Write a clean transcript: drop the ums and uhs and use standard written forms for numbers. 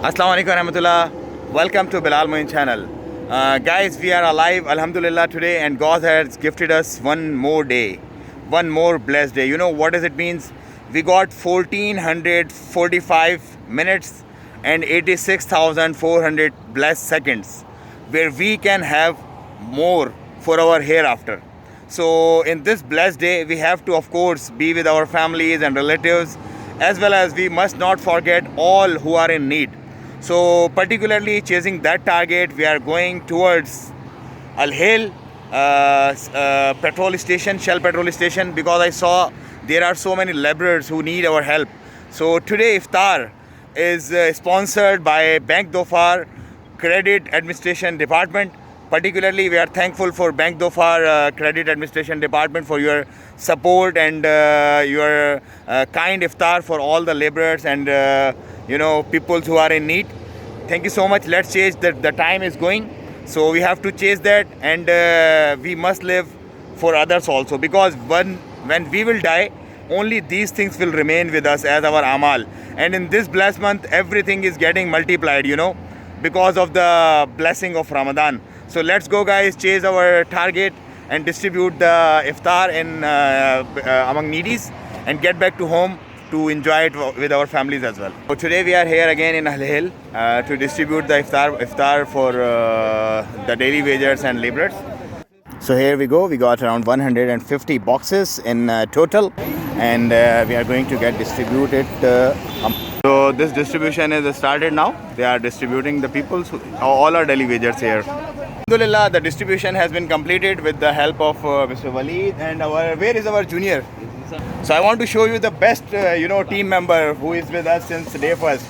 Assalamu alaikum warahmatullah. Welcome to Bilal Moin channel. Guys, we are alive, alhamdulillah, today, and God has gifted us one more day, one more blessed day. You know what does it means? We got 1445 minutes and 86,400 blessed seconds where we can have more for our hereafter. So in this blessed day, we have to, of course, be with our families and relatives, as well as we must not forget all who are in need. So particularly chasing that target, we are going towards Al-Hil petrol station, Shell petrol station, because I saw there are so many laborers who need our help. So today Iftar is sponsored by Bank Dhofar Credit Administration Department. Particularly, we are thankful for Bank Dhofar Credit Administration Department for your support and your kind iftar for all the laborers and people who are in need. Thank you so much. Let's chase that. The time is going, so we have to chase that, and we must live for others also, because when we will die, only these things will remain with us as our amal. And in this blessed month, everything is getting multiplied, because of the blessing of Ramadan. So let's go, guys, chase our target and distribute the iftar among needies and get back to home to enjoy it with our families as well. So today we are here again in Al-Hil to distribute the iftar for the daily wagers and laborers. So here we go. We got around 150 boxes in total, and we are going to get distributed. So this distribution is started now. They are distributing the people. All our daily wagers here. Alhamdulillah, the distribution has been completed with the help of Mr. Waleed and where is our junior? So I want to show you the best team member who is with us since day first.